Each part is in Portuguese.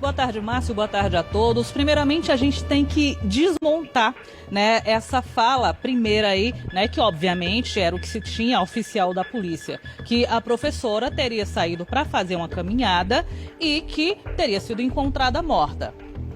Boa tarde, Márcio. Boa tarde a todos. Primeiramente, a gente tem que desmontar, né, essa fala primeira aí, né, que obviamente era o que se tinha oficial da polícia, que a professora teria saído para fazer uma caminhada e que teria sido encontrada morta.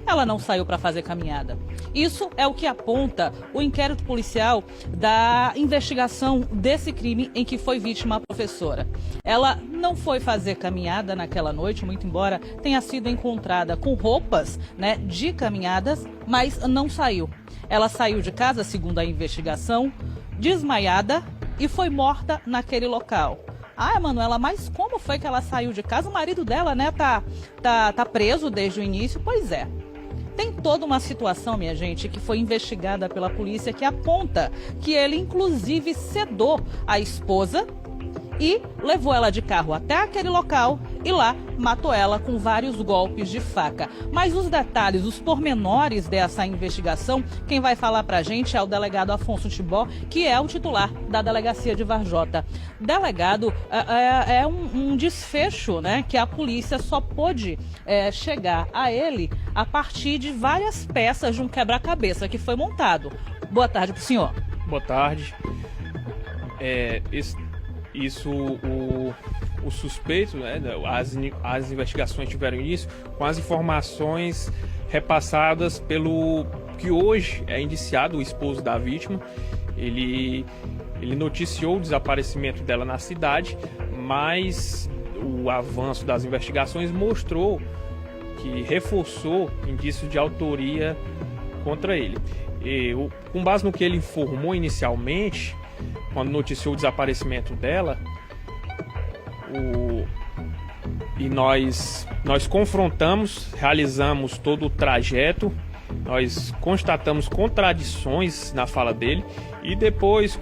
Ela não saiu para fazer caminhada. Isso é o que aponta o inquérito policial da investigação desse crime em que foi vítima a professora. Ela não foi fazer caminhada naquela noite, muito embora tenha sido encontrada com roupas, né, de caminhadas, mas não saiu. Ela saiu de casa, segundo a investigação, desmaiada e foi morta naquele local. Ah, Manuela, mas como foi que ela saiu de casa? O marido dela, né, tá preso desde o início? Pois é. Tem toda uma situação, minha gente, que foi investigada pela polícia que aponta que ele, inclusive, sedou a esposa e levou ela de carro até aquele local e lá matou ela com vários golpes de faca. Mas os detalhes, os pormenores dessa investigação, quem vai falar pra gente é o delegado Afonso Tibó, que é o titular da delegacia de Varjota. Delegado, é um desfecho, né, que a polícia só pôde chegar a ele a partir de várias peças de um quebra-cabeça que foi montado. Boa tarde pro senhor. Boa tarde. O suspeito, né, as investigações tiveram início com as informações repassadas pelo que hoje é indiciado, o esposo da vítima. Ele noticiou o desaparecimento dela na cidade, mas o avanço das investigações mostrou que reforçou indícios de autoria contra ele. Com base no que ele informou inicialmente, quando noticiou o desaparecimento dela, nós confrontamos, realizamos todo o trajeto, nós constatamos contradições na fala dele e depois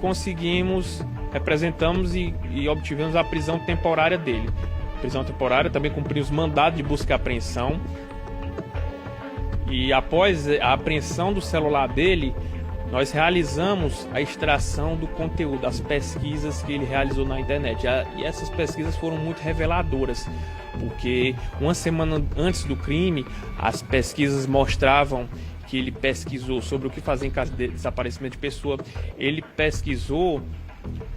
representamos e obtivemos a prisão temporária dele. Prisão temporária, também cumprimos mandado de busca e apreensão. E após a apreensão do celular dele, nós realizamos a extração do conteúdo, das pesquisas que ele realizou na internet. E essas pesquisas foram muito reveladoras, porque uma semana antes do crime, as pesquisas mostravam que ele pesquisou sobre o que fazer em caso de desaparecimento de pessoa. Ele pesquisou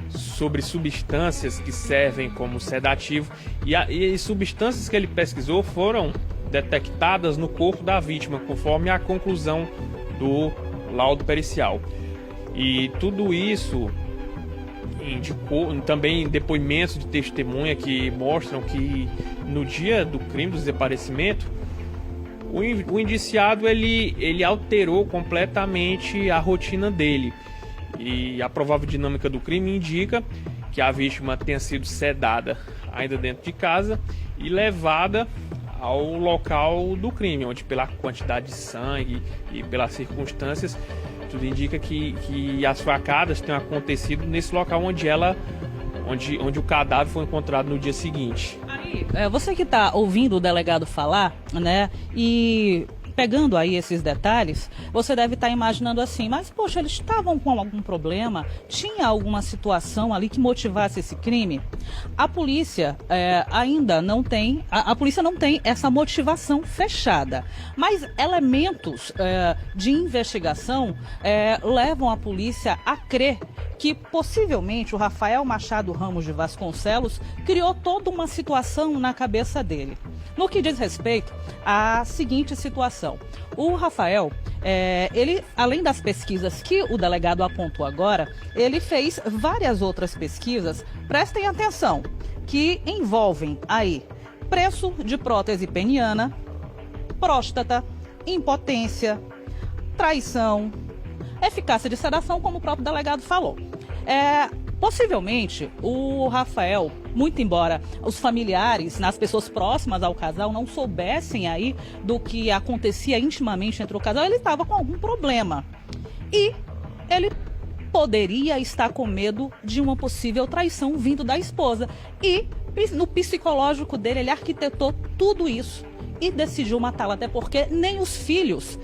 sobre substâncias que servem como sedativo e substâncias que ele pesquisou foram detectadas no corpo da vítima, conforme a conclusão do laudo pericial. E tudo isso indicou também depoimentos de testemunha que mostram que no dia do crime, do desaparecimento, o indiciado ele alterou completamente a rotina dele. E a provável dinâmica do crime indica que a vítima tenha sido sedada ainda dentro de casa e levada ao local do crime, onde pela quantidade de sangue e pelas circunstâncias, tudo indica que as facadas tenham acontecido nesse local onde o cadáver foi encontrado no dia seguinte. Aí, você que está ouvindo o delegado falar, né, e pegando aí esses detalhes, você deve estar imaginando assim, mas poxa, eles estavam com algum problema? Tinha alguma situação ali que motivasse esse crime? A polícia ainda não tem, a polícia não tem essa motivação fechada, mas elementos de investigação levam a polícia a crer que possivelmente o Rafael Machado Ramos de Vasconcelos criou toda uma situação na cabeça dele. No que diz respeito à seguinte situação, o Rafael, ele, além das pesquisas que o delegado apontou agora, ele fez várias outras pesquisas, prestem atenção, que envolvem aí preço de prótese peniana, próstata, impotência, traição, eficácia de sedação, como o próprio delegado falou. Possivelmente, o Rafael, muito embora os familiares, as pessoas próximas ao casal não soubessem aí do que acontecia intimamente entre o casal, ele estava com algum problema. E ele poderia estar com medo de uma possível traição vindo da esposa. E no psicológico dele, ele arquitetou tudo isso e decidiu matá-la, até porque nem os filhos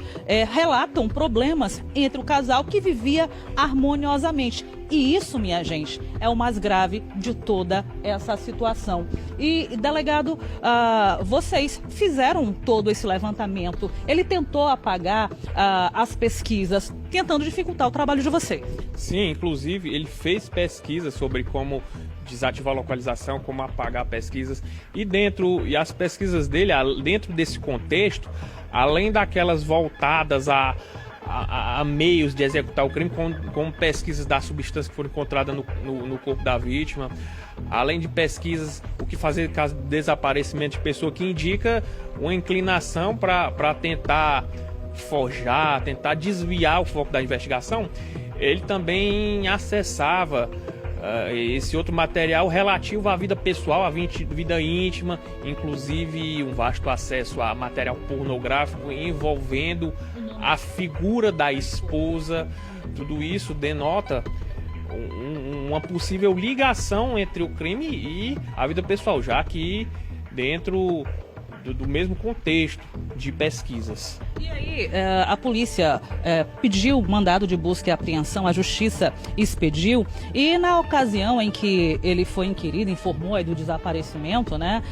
relatam problemas entre o casal que vivia harmoniosamente. E isso, minha gente, é o mais grave de toda essa situação. E, delegado, vocês fizeram todo esse levantamento. Ele tentou apagar as pesquisas, tentando dificultar o trabalho de vocês. Sim, inclusive ele fez pesquisas sobre como desativar a localização, como apagar pesquisas. E as pesquisas dele, dentro desse contexto, além daquelas voltadas a meios de executar o crime, como pesquisas da substância que foram encontradas no corpo da vítima, além de pesquisas, o que fazer caso de desaparecimento de pessoa, que indica uma inclinação para tentar forjar, tentar desviar o foco da investigação. Ele também acessava esse outro material relativo à vida pessoal, à vida íntima, inclusive um vasto acesso a material pornográfico envolvendo a figura da esposa. Tudo isso denota uma possível ligação entre o crime e a vida pessoal, já que dentro do mesmo contexto de pesquisas. E aí, a polícia pediu mandado de busca e apreensão, a justiça expediu, e na ocasião em que ele foi inquirido, informou aí do desaparecimento, né?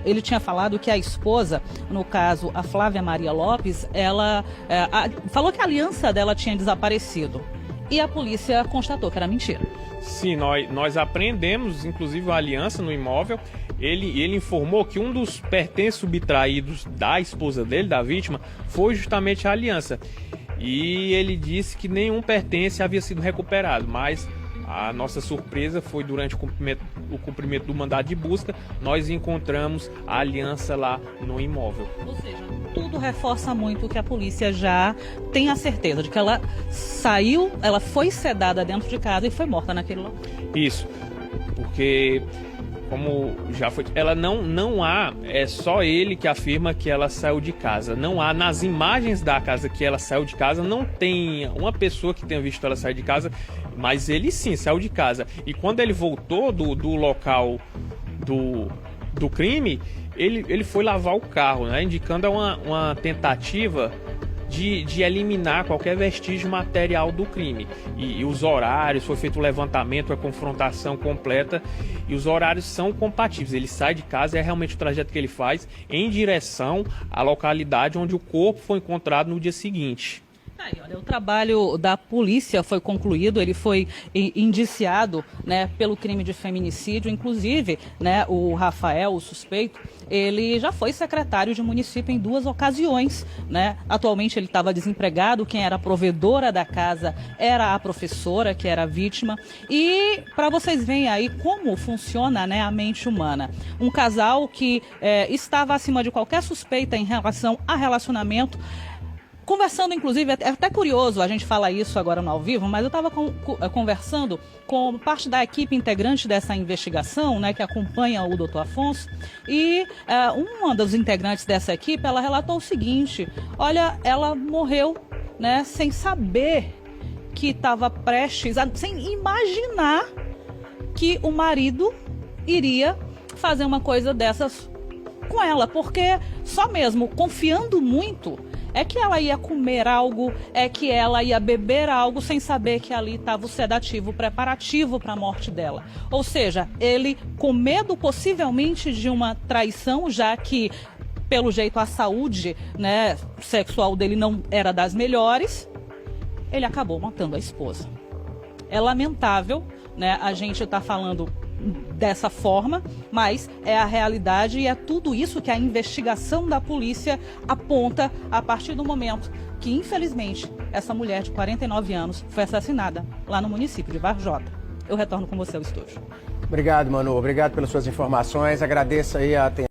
Ele tinha falado que a esposa, no caso a Flávia Maria Lopes, ela falou que a aliança dela tinha desaparecido. E a polícia constatou que era mentira. Sim, nós apreendemos, inclusive, a aliança no imóvel. Ele informou que um dos pertences subtraídos da esposa dele, da vítima, foi justamente a aliança. E ele disse que nenhum pertence havia sido recuperado, mas a nossa surpresa foi durante o cumprimento do mandado de busca, nós encontramos a aliança lá no imóvel. Ou seja, tudo reforça muito que a polícia já tem a certeza de que ela saiu, ela foi sedada dentro de casa e foi morta naquele local. Isso, porque como já foi, ela não há, é só ele que afirma que ela saiu de casa. Não há nas imagens da casa que ela saiu de casa, não tem uma pessoa que tenha visto ela sair de casa, mas ele sim saiu de casa. E quando ele voltou do local do crime, ele foi lavar o carro, né, indicando uma tentativa de eliminar qualquer vestígio material do crime. E os horários, foi feito o levantamento, a confrontação completa, e os horários são compatíveis. Ele sai de casa, é realmente o trajeto que ele faz em direção à localidade onde o corpo foi encontrado no dia seguinte. Aí, olha, o trabalho da polícia foi concluído, ele foi indiciado, né, pelo crime de feminicídio. Inclusive, né, o Rafael, o suspeito, ele já foi secretário de município em 2 ocasiões, né? Atualmente ele estava desempregado, quem era a provedora da casa era a professora, que era a vítima. E para vocês verem aí como funciona, né, a mente humana. Um casal que estava acima de qualquer suspeita em relação a relacionamento, conversando, inclusive, é até curioso a gente falar isso agora no ao vivo, mas eu estava conversando com parte da equipe integrante dessa investigação, né, que acompanha o doutor Afonso, e uma dos integrantes dessa equipe, ela relatou o seguinte: olha, ela morreu, né, sem saber que estava prestes, sem imaginar que o marido iria fazer uma coisa dessas com ela, porque só mesmo confiando muito é que ela ia comer algo, é que ela ia beber algo sem saber que ali estava o sedativo preparativo para a morte dela. Ou seja, ele com medo possivelmente de uma traição, já que pelo jeito a saúde, né, sexual dele não era das melhores, ele acabou matando a esposa. É lamentável, né, a gente está falando dessa forma, mas é a realidade e é tudo isso que a investigação da polícia aponta a partir do momento que, infelizmente, essa mulher de 49 anos foi assassinada lá no município de Varjota. Eu retorno com você ao estúdio. Obrigado, Manu. Obrigado pelas suas informações. Agradeço aí a atenção.